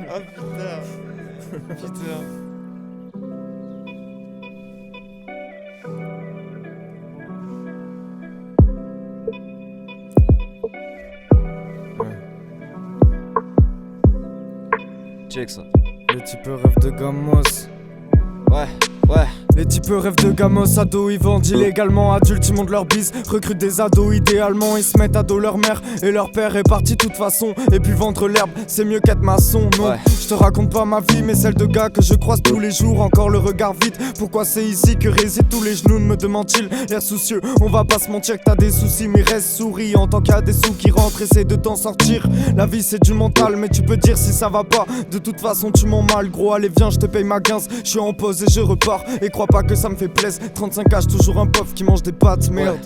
Ah putain. Putain. Check ça. Les types rêvent de gamos. Ouais. Les types rêvent de gamos, ados, ils vendent illégalement. Adultes, ils montent leur bise, recrutent des ados. Idéalement, ils se mettent à dos leur mère. Et leur père est parti de toute façon. Et puis vendre l'herbe, c'est mieux qu'être maçon. Non, Ouais. je te raconte pas ma vie, mais celle de gars que je croise tous les jours. Encore le regard vide, pourquoi c'est ici que résident tous les genoux, me demande-t-il. L'air soucieux, on va pas se mentir que t'as des soucis, mais reste souris. En tant qu'il y a des sous qui rentrent, essaie de t'en sortir. La vie c'est du mental, mais tu peux dire si ça va pas. De toute façon, tu m'en mal, gros. Allez, viens, je te paye ma 15. Je suis en pause et je repars. Et crois pas que ça me fait plaisir. 35H, toujours un pauvre qui mange des pâtes, merde.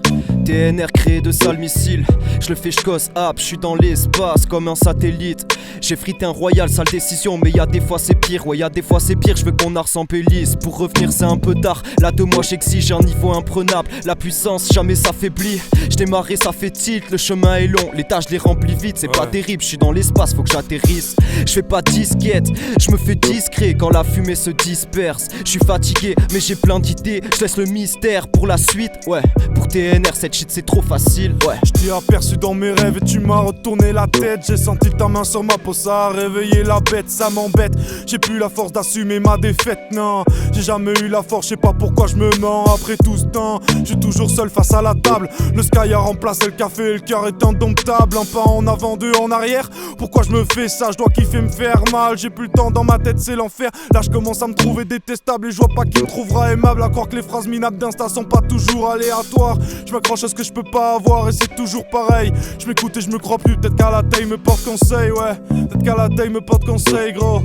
TNR créé de sales missiles. Je le fais, je cosse hop, je suis dans l'espace comme un satellite. J'ai frité un royal, sale décision, mais y'a des fois c'est pire. Ouais, y'a des fois c'est pire, je veux qu'on s'embellisse. Pour revenir, c'est un peu tard. Là, de moi, j'exige un niveau imprenable. La puissance, jamais s'affaiblit. J't'ai marré, ça fait tilt. Le chemin est long, les tâches, les remplis vite. C'est pas terrible, je suis dans l'espace, faut que j'atterrisse. Je fais pas disquette, je me fais discret quand la fumée se disperse. Je suis fatigué, mais j'ai plein d'idées. Je laisse le mystère pour la suite. Ouais, pour TNR, cette shit c'est trop facile. Ouais. Je t'ai aperçu dans mes rêves et tu m'as retourné la tête. J'ai senti ta main sur ma peau, ça a réveillé la bête, ça m'embête. J'ai plus la force d'assumer ma défaite, non. J'ai jamais eu la force, je sais pas pourquoi je me mens. Après tout ce temps, je suis toujours seul face à la table. Le sky a remplacé le café et le cœur est indomptable. Un pas en avant, deux en arrière. Pourquoi je me fais ça, je dois kiffer me faire mal. J'ai plus le temps dans ma tête, c'est l'enfer. Là je commence à me trouver détestable et je vois pas qui me trouvera aimable. À croire que les phrases minables d'insta sont pas toujours aléatoires. Je m'accroche à ce que je peux pas avoir et c'est toujours pareil. Je m'écoute et je me crois plus, peut-être qu'à la taille me porte conseil, ouais. Peut-être qu'à la taille me porte conseil, gros.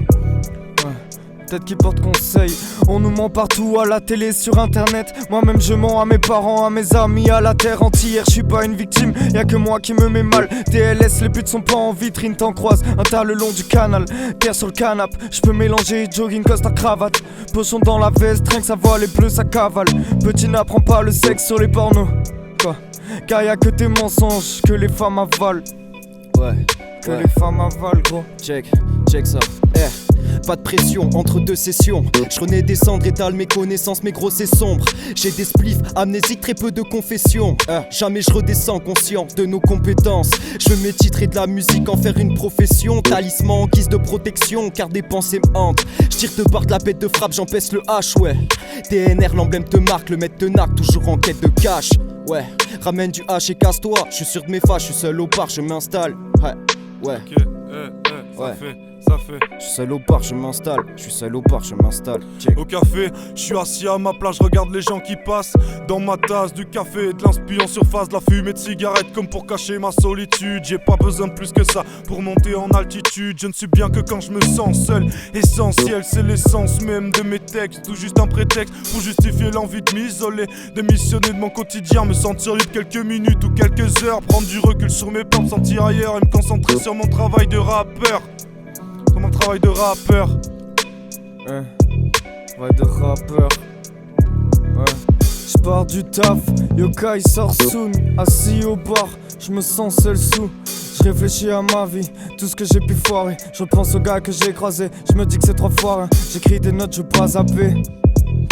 Peut-être qu'ils portent conseil. On nous ment partout, à la télé, sur internet. Moi-même je mens à mes parents, à mes amis, à la terre entière. Je suis pas une victime, y'a que moi qui me mets mal. TLS, les putes sont pas en vitrine, t'en croises un tas le long du canal. Terre sur le canapé, je peux mélanger jogging, costard, cravate. Pochon dans la veste, rien que ça voile, les bleus ça cavale. Petit n'apprends pas le sexe sur les pornos. Quoi? Car y'a que tes mensonges que les femmes avalent. Ouais. Que les femmes avalent, gros. Check ça. Pas de pression entre deux sessions. Je renais des cendres, étale mes connaissances, mais gros c'est sombre. J'ai des spliffs, amnésiques, très peu de confessions. Jamais je redescends conscient de nos compétences. Je veux m'étitrer de la musique, en faire une profession. Talisman en guise de protection, car des pensées me hantent. Je tire de barre de la bête de frappe, j'empêche le H, ouais. TNR, l'emblème te marque, le maître te narque, toujours en quête de cash. Ouais, ramène du H et casse-toi. Je suis sûr de mes phases, je suis seul au parc, je m'installe. Ouais. Ça fait. Je suis seul au parc, je m'installe. Check. Au café, je suis assis à ma place, je regarde les gens qui passent. Dans ma tasse, du café et de l'inspi en surface, de la fumée de cigarette comme pour cacher ma solitude. J'ai pas besoin de plus que ça pour monter en altitude. Je ne suis bien que quand je me sens seul. Essentiel, c'est l'essence même de mes textes. Tout juste un prétexte pour justifier l'envie de m'isoler, démissionner de mon quotidien, me sentir libre quelques minutes ou quelques heures. Prendre du recul sur mes pas, me sentir ailleurs et me concentrer sur mon travail de rappeur. Mon travail de rappeur. Ouais, de rappeur. Ouais. J'pars du taf, Yoka il sort soon. Assis au bar, j'me sens seul sous. J'réfléchis à ma vie, tout ce que j'ai pu foirer. Je pense aux gars que j'ai croisés, j'me dis que c'est trop foiré. J'écris des notes, je pas zapper.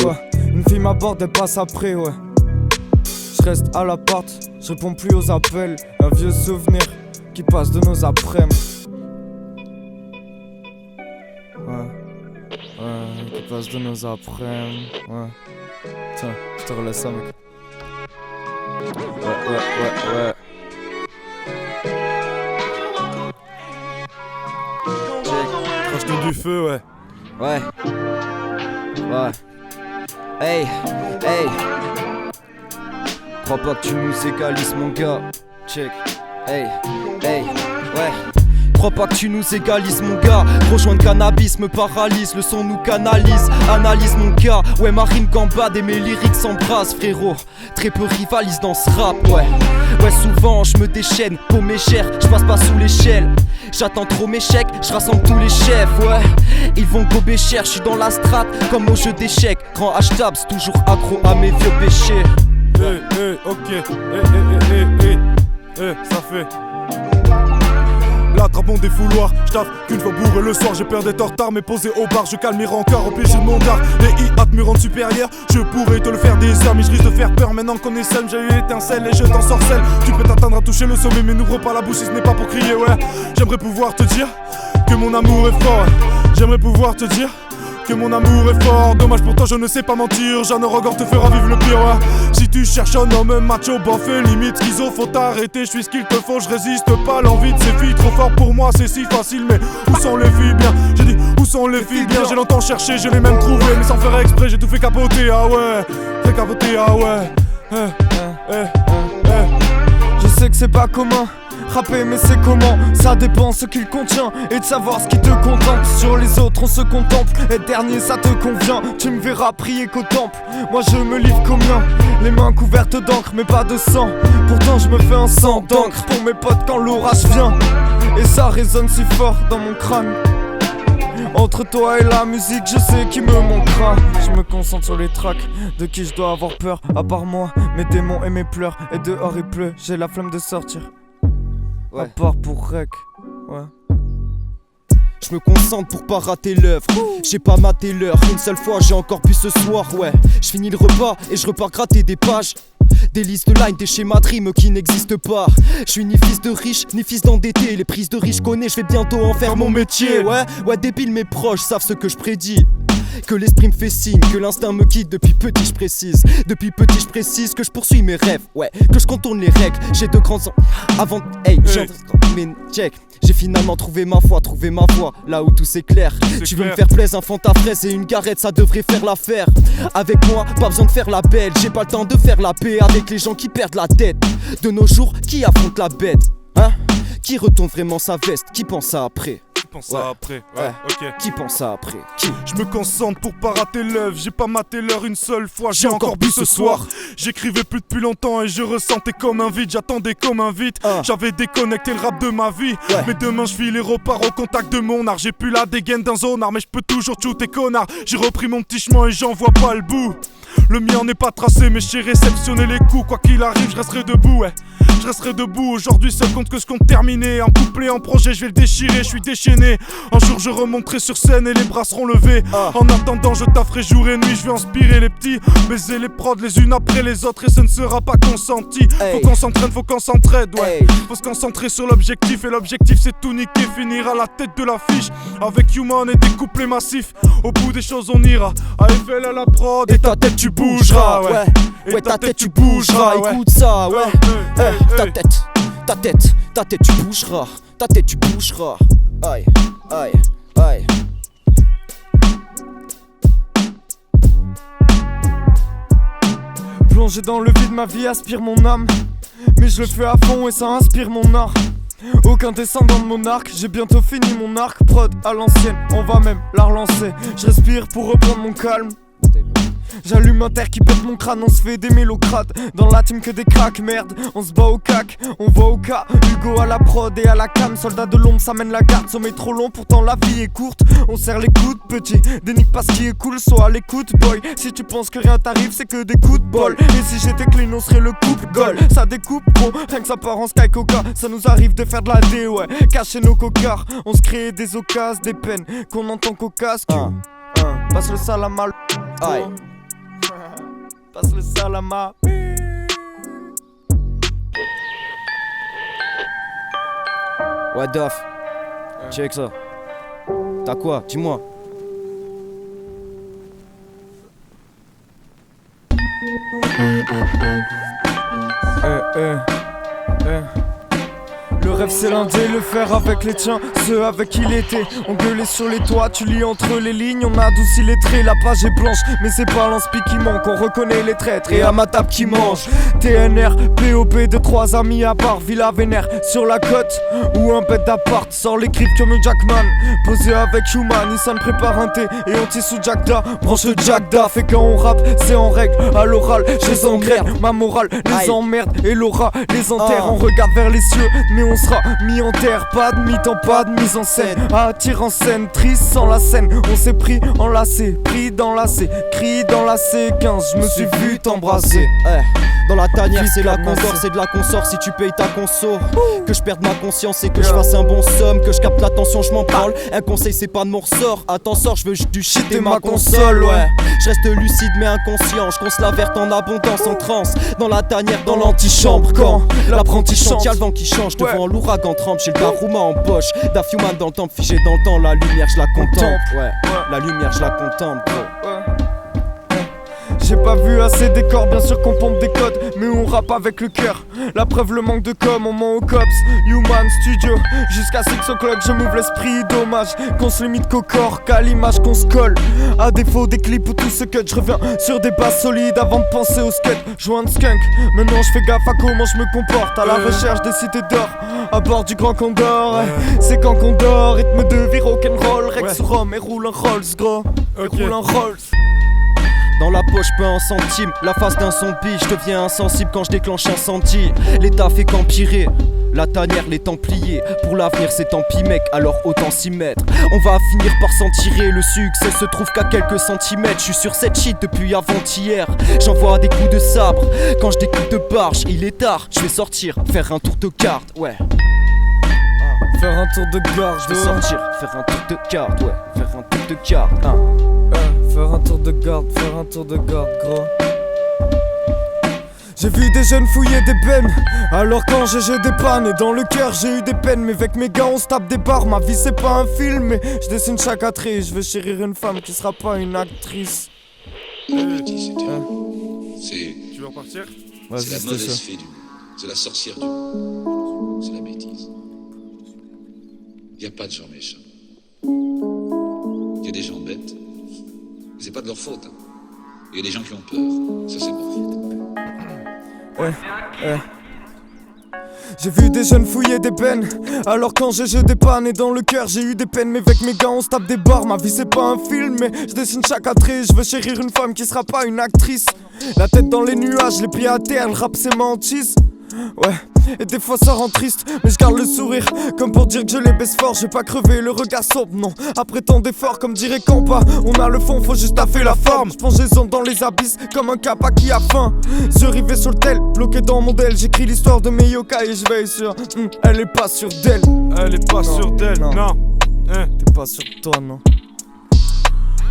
Ouais, une fille m'aborde, elle passe après, ouais. J'reste à l'appart, j'réponds plus aux appels. Un vieux souvenir qui passe de nos après-midi. Ouais, qui passe de nos après-midi. Ouais. Tiens, je te relaisse ça, mec. Ouais. Crache du feu, ouais. Ouais. Hey. Crois pas que tu nous égalises, mon gars. Check. Hey. Ouais. Crois pas que tu nous égalises, mon gars. Rejoindre cannabis me paralyse, le son nous canalise. Analyse, mon gars. Ouais, ma rime gambade et mes lyrics s'embrassent, frérot. Très peu rivalisent dans ce rap, ouais. Ouais, souvent je me déchaîne, pour mes chers, je passe pas sous l'échelle. J'attends trop mes chèques, je rassemble tous les chefs, ouais. Ils vont gober cher, je suis dans la strate, comme au jeu d'échecs. Grand H-Tabs, toujours accro à mes vieux péchés. Ok. Ça fait. bon défouloir. J'taffe qu'une fois bourré le soir, j'ai peur d'être en retard, mais posé au bar, je calme mes rencarts au péché de mon art. Les hi-hats me rendent supérieur, je pourrais te le faire des heures, mais je risque de faire peur maintenant qu'on est seul. J'ai eu l'étincelle et je t'en sorcelle. Tu peux t'attendre à toucher le sommet, mais n'ouvre pas la bouche si ce n'est pas pour crier, ouais. J'aimerais pouvoir te dire que mon amour est fort. J'aimerais pouvoir te dire que mon amour est fort. Dommage pourtant je ne sais pas mentir. Jeanne Rogor te fera vivre le pire, ouais. Si tu cherches un homme macho, bof et limite schizo, faut t'arrêter, je suis ce qu'il te faut. Je résiste pas à l'envie de ces filles. Trop fort pour moi, c'est si facile. Mais où sont les filles bien? J'ai dit où sont les filles bien? J'ai longtemps cherché, je l'ai même trouvé. Mais sans faire exprès, j'ai tout fait capoter, ah ouais. Fait capoter, ah ouais. Je sais que c'est pas commun rapper, mais c'est comment? Ça dépend ce qu'il contient et de savoir ce qui te contente. Sur les autres on se contemple, être dernier ça te convient. Tu me verras prier qu'au temple, moi je me livre combien? Les mains couvertes d'encre mais pas de sang. Pourtant je me fais un sang d'encre pour mes potes quand l'orage vient. Et ça résonne si fort dans mon crâne. Entre toi et la musique, je sais qui me manquera. Je me concentre sur les tracks, de qui je dois avoir peur. À part moi, mes démons et mes pleurs. Et dehors il pleut, j'ai la flemme de sortir. Ouais. À part pour rec, ouais. Je me concentre pour pas rater l'œuvre. J'ai pas maté l'heure, une seule fois j'ai encore pu ce soir, ouais. Je finis le repas et je repars gratter des pages. Des listes de lines, des schémas de rimes qui n'existent pas. Je suis ni fils de riche, ni fils d'endetté. Les prises de riche connais, je vais bientôt en faire mon métier. Ouais, débile, mes proches savent ce que je prédis. Que l'esprit me fait signe, que l'instinct me quitte. Depuis petit je précise, que je poursuis mes rêves. Ouais, que je contourne les règles. J'ai de grands ans avant, hey, mais check. J'ai finalement trouvé ma voie, là où tout s'éclaire. Tu veux me faire plaisir, un fond à fraise et une garette, ça devrait faire l'affaire. Avec moi, pas besoin de faire la belle. J'ai pas le temps de faire la paix avec les gens qui perdent la tête. De nos jours, qui affronte la bête? Hein? Qui retourne vraiment sa veste? Qui pense ça après? Qui pense ça après? Qui? Je me concentre pour pas rater l'œuvre. J'ai pas maté l'heure une seule fois. J'ai encore bu ce soir. J'écrivais plus depuis longtemps et je ressentais comme un vide. J'attendais comme un vide. J'avais déconnecté le rap de ma vie. Mais demain je file et repars au contact de mon art. J'ai plus la dégaine d'un zonard, mais je peux toujours shooter connard. J'ai repris mon petit chemin et j'en vois pas le bout. Le mien n'est pas tracé, mais j'ai réceptionné les coups. Quoi qu'il arrive, je resterai debout, ouais. Je resterai debout, aujourd'hui seul compte que ce qu'on terminé. En couplet, en projet, je vais le déchirer, je suis déchaîné. Un jour je remonterai sur scène et les bras seront levés. En attendant je tafferai jour et nuit, je vais inspirer les petits. Baiser les prods les unes après les autres et ce ne sera pas consenti. Faut qu'on s'entraîne, faut qu'on s'entraide, ouais. Faut se concentrer sur l'objectif et l'objectif c'est tout niquer. Finir à la tête de l'affiche avec Human et des couplets massifs. Au bout des choses on ira, AFL à la prod et ta tête tu bougeras, ouais. Ouais, ta tête tu bougeras, écoute ça, ouais. Ta tête tu bougeras, aïe, aïe, aïe. Plongé dans le vide, ma vie aspire mon âme. Mais je le fais à fond et ça inspire mon art. Aucun descendant de mon arc, j'ai bientôt fini mon arc. Prod à l'ancienne, on va même la relancer. Je respire pour reprendre mon calme. J'allume un terre qui pète mon crâne, on se fait des mélocrates. Dans la team que des cracks, merde, on se bat au cac, on va au cas. Hugo à la prod et à la cam, soldat de l'ombre, ça mène la garde. Sommet trop long, pourtant la vie est courte. On serre les coudes, petit, dénique pas ce qui est cool, sois à l'écoute, boy. Si tu penses que rien t'arrive, c'est que des coups de bol. Et si j'étais clean, on serait le couple goal. Ça découpe, gros, rien que ça part en sky coca. Ça nous arrive de faire de la D, ouais, cacher nos cocards. On se crée des occasions, des peines qu'on entend qu'au casque. Passe le salama, aïe. Passe le salama. Ouais, Doff, check ça. T'as quoi? Dis-moi. Le rêve c'est l'indé, le faire avec les tiens, ceux avec qui il était. On gueulait sur les toits, tu lis entre les lignes, on adoucit les traits, la page est blanche, mais c'est pas l'inspi qui manque, on reconnaît les traîtres et à ma table qui mange. TNR, POP de 3 amis à part, Villa Vénère sur la côte ou un bête d'appart, sort les griffes comme Jackman, posé avec Human, Nissan prépare un thé et on tisse sous Jackda, branche le Jackda, fait quand on rappe c'est en règle, à l'oral je les engraine, ma morale les emmerde et l'aura les enterre, on regarde vers les cieux mais on on sera mis en terre, pas de mi-temps, pas de mise en scène. Attire en scène, triste sans la scène. On s'est pris enlacé, pris dans la C, cri dans la C15, je me suis vu t'embrasser. Dans la tanière Vite c'est la comme un condor, C. c'est de la consort si tu payes ta conso. Que je perde ma conscience et que je fasse un bon somme, que je capte l'attention, je m'en parle. Un conseil c'est pas de mon ressort, attends sors, je veux juste du shit et ma console, ouais. Je reste lucide mais inconscient, je conce la verte en abondance, en transe. Dans la tanière, dans l'antichambre, quand l'apprenti chante, y'a le vent qui change, devant l'ouragan trempe, j'ai le Daruma en poche. Dafiuman dans le temps, figé dans le temps, la lumière je la contemple, ouais. La lumière je la contemple, bro. J'ai pas vu assez d'écorts, bien sûr qu'on pompe des codes, mais on rappe avec le cœur. La preuve, le manque de com, on ment au cops. Human Studio, jusqu'à 6 o'clock, je m'ouvre l'esprit, dommage qu'on se limite qu'au corps, qu'à l'image qu'on se colle. À défaut des clips ou tout ce cut, je reviens sur des bases solides avant de penser au skate. Joint skunk, maintenant je fais gaffe à comment je me comporte. À la recherche des cités d'or, à bord du Grand Condor. C'est quand qu'on dort, rythme de vie rock'n'roll. Rex Rome et roule un Rolls, gros. Et roule un Rolls. Dans la poche peu un centime, la face d'un zombie, je deviens insensible quand je déclenche incendie. L'état fait qu'empirer, la tanière, les templiers. Pour l'avenir c'est tant pis mec, alors autant s'y mettre. On va finir par s'en tirer, le succès se trouve qu'à quelques centimètres. Je suis sur cette shit depuis avant-hier, j'envoie des coups de sabre. Quand je découpe de barge, il est tard, je vais sortir, faire un tour de carte, ouais. Faire un tour de garde, Je vais sortir, faire un tour de carte, ouais. Faire un tour de carte, hein. Faire un tour de garde, faire un tour de garde, gros. J'ai vu des jeunes fouiller des bennes, alors quand j'ai des pannes. Et dans le cœur j'ai eu des peines, mais avec mes gars on se tape des barres. Ma vie c'est pas un film, mais je dessine chaque attrait. Je veux chérir une femme qui sera pas une actrice. La bêtise, c'est Tu veux repartir? c'est la mauvaise fée du monde. C'est la sorcière du monde. C'est la bêtise. Il n'y a pas de gens méchants. Il y a des gens bêtes. C'est pas de leur faute. Il y a des gens qui ont peur. Ça c'est bon. J'ai vu des jeunes fouiller des peines, alors quand j'ai des pannes. Et dans le cœur j'ai eu des peines, mais avec mes gars on se tape des barres. Ma vie c'est pas un film, mais je dessine chaque attrait. Je veux chérir une femme qui sera pas une actrice. La tête dans les nuages, les pieds à terre, le rap c'est ma hantise. Ouais, et des fois ça rend triste, mais je garde le sourire, comme pour dire que je les baisse fort. J'ai pas crevé, le regard sombre, non. Après tant d'efforts, comme dirait Campa, on a le fond, faut juste taffer la forme. J'plonge les ondes dans les abysses, comme un kappa qui a faim. Je rivais sur le tel, bloqué dans mon del. J'écris l'histoire de mes yokai et je veille sur elle est pas sûre d'elle. Elle est pas sûre d'elle, non. T'es pas sûr de toi, non.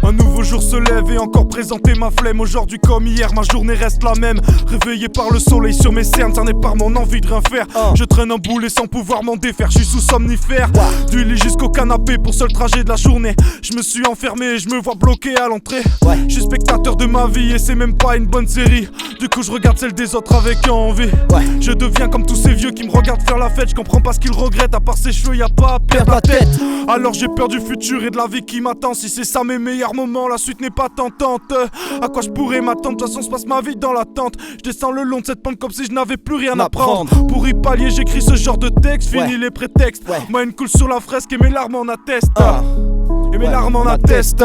Un nouveau jour se lève et encore présenter ma flemme. Aujourd'hui comme hier, ma journée reste la même. Réveillé par le soleil sur mes cernes, cerné par mon envie de rien faire. Je traîne un boulet sans pouvoir m'en défaire, je suis sous somnifère. Du lit jusqu'au canapé pour seul trajet de la journée. Je me suis enfermé et je me vois bloqué à l'entrée. Je suis spectateur de ma vie et c'est même pas une bonne série. Du coup je regarde celle des autres avec envie. Je deviens comme tous ces vieux qui me regardent faire la fête. Je comprends pas ce qu'ils regrettent, à part ses cheveux y'a pas à perdre la tête. Alors j'ai peur du futur et de la vie qui m'attend. Si c'est ça mes meilleurs moments, la suite n'est pas tentante. À quoi je pourrais m'attendre, de toute façon se passe ma vie dans l'attente. Je descends le long de cette pente comme si je n'avais plus rien à prendre. Pour y pallier j'écris ce genre de texte, fini les prétextes. Moi une coule sur la fresque et mes larmes en attestent. Et mes larmes en attestent.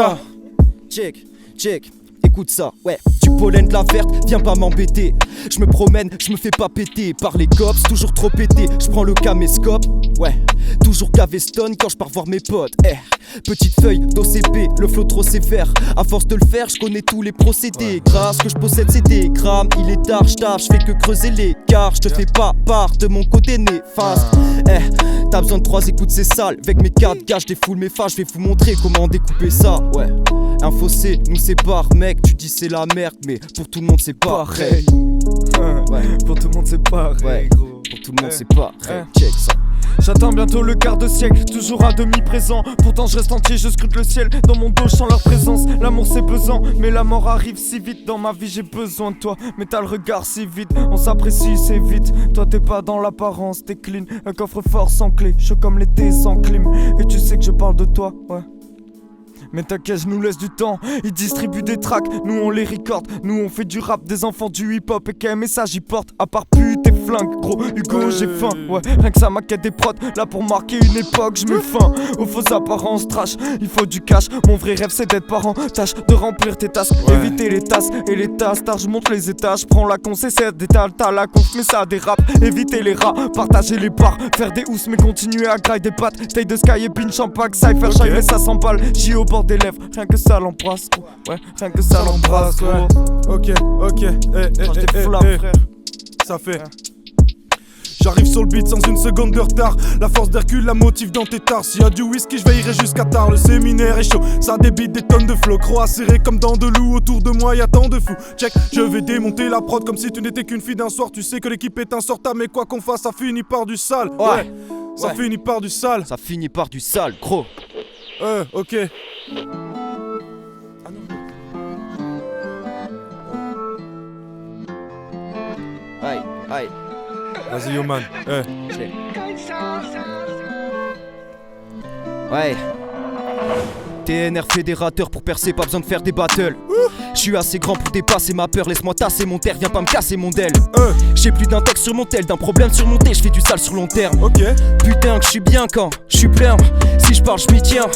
Check, check. Écoute ça, ouais, du pollen de la verte, viens pas m'embêter. Je me promène, je me fais pas péter par les cops, toujours trop pété. Je prends le caméscope, ouais, toujours Caveston quand je pars voir mes potes. Petite feuille d'OCP, le flow trop sévère. À force de le faire, je connais tous les procédés. Grâce que je possède c'est des grammes. Il est tard, je fais que creuser l'écart. Je te fais pas part de mon côté néfaste. T'as besoin de 3 écoutes, c'est sale. Avec mes 4 gars, je défoule mes phases. Je vais vous montrer comment découper ça, ouais. Un fossé nous sépare, mec. Tu dis c'est la merde, mais pour tout le monde c'est pareil. Pour tout le monde c'est pareil, gros. Pour tout le monde c'est pareil. Check ça. J'attends bientôt le quart de siècle, toujours à demi présent. Pourtant je reste entier, je scrute le ciel. Dans mon dos je sens leur présence. L'amour c'est pesant, mais la mort arrive si vite. Dans ma vie j'ai besoin de toi, mais t'as le regard si vide. On s'apprécie c'est vite. Toi t'es pas dans l'apparence, t'es clean. Un coffre-fort sans clé, chaud comme l'été sans clim. Et tu sais que je parle de toi, ouais. Mais t'inquiète, je nous laisse du temps. Ils distribuent des tracks, nous on les record. Nous on fait du rap, des enfants du hip-hop. Et quel message ils portent, à part pute et flingue. Gros Hugo, j'ai faim. Ouais, rien que ça maquette des prods. Là pour marquer une époque, je mets fin aux fausses apparences trash. Il faut du cash, mon vrai rêve c'est d'être parent. Tâche de remplir tes tasses, éviter les tasses et les tasses. Tard, je monte les étages, prends la con, c'est d'étal. T'as la conf, mais ça dérape. Éviter les rats, partager les parts, faire des housses, mais continuer à grailler des pattes. Stay de sky et pinch en pack, cypher shy, mais ça s'emballe. J'y au bord des lèvres, rien que ça l'embrasse, gros. Ouais, rien que ça l'embrasse, gros. Ok, Change des flammes, frère. Ça fait. J'arrive sur le beat sans une seconde de retard. La force d'Hercule la motive dans tes tares. S'il y a du whisky, je veillerai jusqu'à tard. Le séminaire est chaud, ça débite des tonnes de flots. Croix serré comme dans de loup. Autour de moi, y'a tant de fous. Check, je vais démonter la prod comme si tu n'étais qu'une fille d'un soir. Tu sais que l'équipe est insortable, mais quoi qu'on fasse, ça finit par du sale. Ouais, ça finit par du sale. Ça finit par du sale, gros. Ok. Aïe, aïe. Vas-y, yo man. Ouais. TNR fédérateur pour percer, pas besoin de faire des battles. Je suis assez grand pour dépasser ma peur, laisse-moi tasser mon terre, viens pas me casser mon del. J'ai plus d'un texte sur mon tel, d'un problème surmonté, je fais du sale sur long terme. Ok. Putain que je suis bien quand je suis plein. Si je parle, je m'y tiens.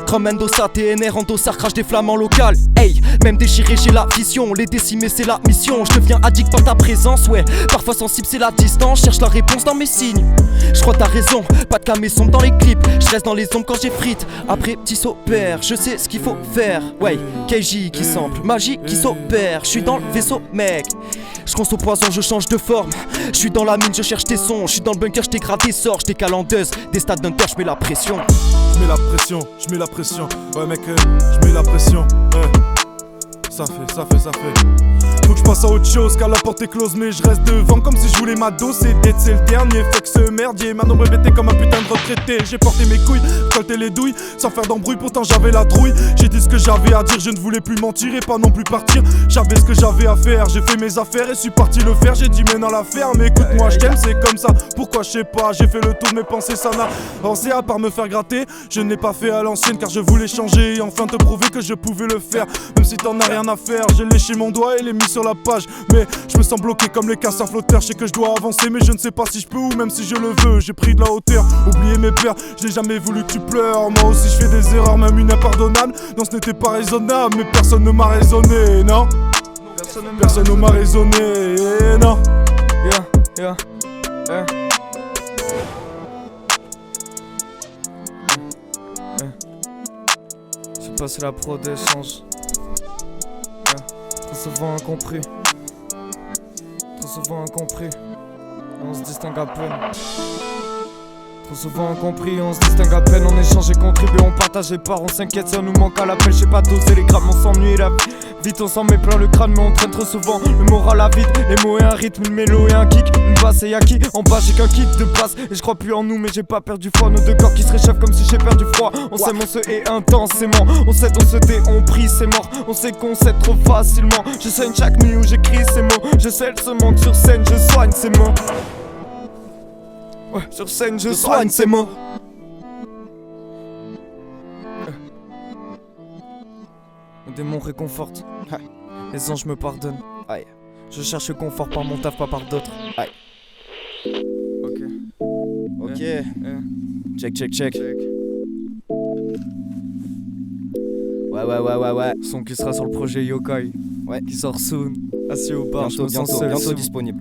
Grand Mendoza, TNR, endossard, crache des flammes en local. Hey, même déchiré, j'ai la vision. Les décimer, c'est la mission. Je deviens addict par ta présence, ouais. Parfois sensible, c'est la distance. Cherche la réponse dans mes signes. Je crois t'as raison, pas de camé sombre dans les clips. Je reste dans les ombres quand j'ai frite. Après, petit saut père, je sais ce qu'il faut faire. Ouais, KJ qui sample, magie qui s'opère. Je suis dans le vaisseau, mec. Je conce au poison, je change de forme. Je suis dans la mine, je cherche tes sons. Je suis dans le bunker, je t'égrade des sorts. Je décale en deux, des stades d'hunter, je mets la pression. Je mets la pression. Ouais mec, je mets la pression. Ça fait. Faut que je passe à autre chose car la porte est close, mais je reste devant comme si je voulais ma dose. Et d'être c'est le dernier, fait que ce merdier m'a nombre bêté comme un putain de retraité. J'ai porté mes couilles, colté les douilles sans faire d'embrouille, pourtant j'avais la trouille. J'ai dit ce que j'avais à dire, je ne voulais plus mentir et pas non plus partir. J'avais ce que j'avais à faire, j'ai fait mes affaires et suis parti le faire. J'ai dit mais dans l'affaire, mais écoute-moi, je t'aime, c'est comme ça. Pourquoi je sais pas, j'ai fait le tour de mes pensées, ça n'a avancé à part me faire gratter. Je ne l'ai pas fait à l'ancienne car je voulais changer et enfin te prouver que je pouvais le faire. Même si t'en as rien à faire, j'ai léché mon doigt et l'ai mis sur la page. Mais je me sens bloqué comme les casseurs flotteurs. Je sais que je dois avancer mais je ne sais pas si je peux ou même si je le veux. J'ai pris de la hauteur, oublié mes peurs. Je n'ai jamais voulu que tu pleures. Moi aussi je fais des erreurs, même une impardonnable. Non ce n'était pas raisonnable, mais personne ne m'a raisonné, non. Personne ne m'a raisonné, non. Yeah. J'ai passé la pro d'échange. Trop souvent incompris. On se distingue à peine. Trop souvent incompris, on se distingue à peine. On échange et contribue, on partage et part. On s'inquiète, ça nous manque à l'appel. Je sais pas doser les grammes, on s'ennuie la vie. Vite on s'en met plein le crâne, mais on traîne trop souvent. Le moral à vide, les mots et un rythme, une mélo et un kick. Une basse et yaki, en bas j'ai qu'un kit de basse. Et je crois plus en nous, mais j'ai pas perdu foi. Nos deux corps qui se réchauffent comme si j'ai perdu froid. On s'aime, on se hait intensément. On cède, on se tait, on prie, c'est mort. On sait qu'on cède trop facilement. Je saigne chaque nuit où j'écris ces mots. Je scelle ce manque sur scène, je soigne ces mots. Ouais, sur scène, je soigne ces mots. Les démons réconfortent. Les anges me pardonnent. Aïe. Je cherche le confort par mon taf, pas par d'autres. Aïe. Ok. Check. Ouais. Son qui sera sur le projet Yokai. Ouais. Qui sort soon. Assis au bar, bientôt disponible.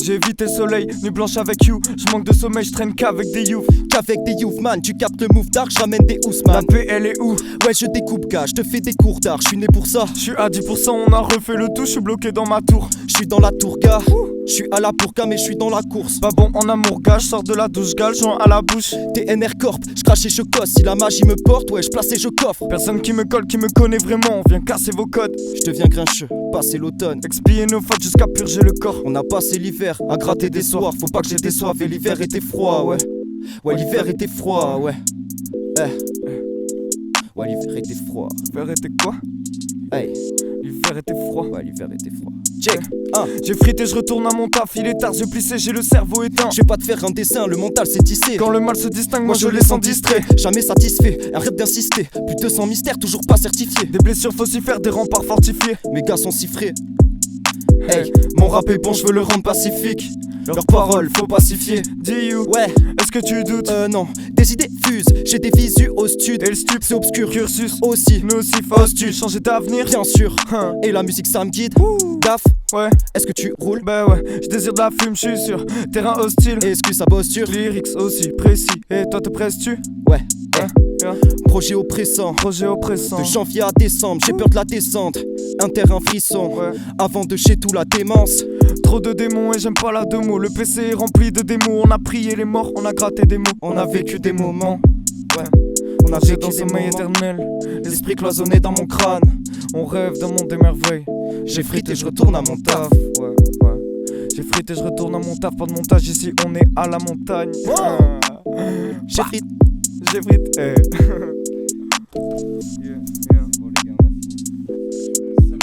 J'ai évité le soleil, nuit blanche avec you. Je manque de sommeil, je traîne qu'avec des youths. Qu'avec des youth man, tu captes le move dark, j'ramène des Ousmane. La paix elle est où? Ouais je découpe gars, je te fais des cours d'art, je suis né pour ça. Je suis à 10%, on a refait le tout, je suis bloqué dans ma tour. Je suis dans la tour gars, je suis à la pourka mais je suis dans la course. Pas bon en amour gars, je sors de la douche gale, joint à la bouche. TNR Corp, je crache et je cosse, si la magie me porte, ouais je place et je coffre. Personne qui me colle, qui me connaît vraiment, on vient casser vos codes. Je deviens grincheux, passer l'automne. Expier nos fautes jusqu'à purger le corps. On a passé l'hiver à gratter des soirs, faut pas que j'ai des soifs et l'hiver était froid, ouais. Ouais l'hiver était froid, ouais. Ouais l'hiver était froid. L'hiver était quoi? Hey. L'hiver était froid. Ouais l'hiver était froid. Check. J'ai frité, je retourne à mon taf, il est tard, je plissé, j'ai le cerveau éteint. Je vais pas te faire un dessin, le mental c'est tissé. Quand le mal se distingue, moi je les sens distrait. Jamais satisfait, arrête d'insister. Plus de 200 mystères, toujours pas certifié. Des blessures faussifères, des remparts fortifiés. Mes gars sont si frais. Hey, mon rap est bon, je veux le rendre pacifique. Leurs paroles, faut pacifier. Dis-you, Ouais, est-ce que tu doutes? non, des idées fusent, j'ai des visus au stud. Et le stup, c'est obscur, cursus, aussi. nocif, Au as-tu stud. changé d'avenir? Bien sûr, Hein. et la musique ça me guide. Daf, Ouais, est-ce que tu roules? bah ouais, je désire de la fume, je suis sur terrain hostile. Excuse sa posture. Lyrics aussi précis. Et toi te presses-tu? Ouais, Hein? Hein? projet oppressant. Projet oppressant. De janvier à décembre, j'ai peur de la descente. Un terrain frisson, Ouais. avant de chez tout la démence. Trop de démons et j'aime pas la démo. Le PC est rempli de démos. On a prié les morts, on a gratté des mots. On a vécu des moments. Ouais. On a J'ai vécu dans des sommeil moments. éternel. L'esprit cloisonné dans mon crâne. On rêve d'un monde des merveilles. J'ai frité, je retourne à mon taf. Ouais, ouais. J'ai frité, je retourne à mon taf. Pas de montage ici, on est à la montagne. J'ai frité. J'ai frité. Eh.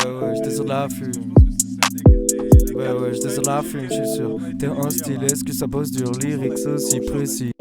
Ouais, je désire de la fume. Ouais, je désire de la fume, je suis sûr. T'es un style, est-ce que ça bosse dur? Lyrics aussi précis.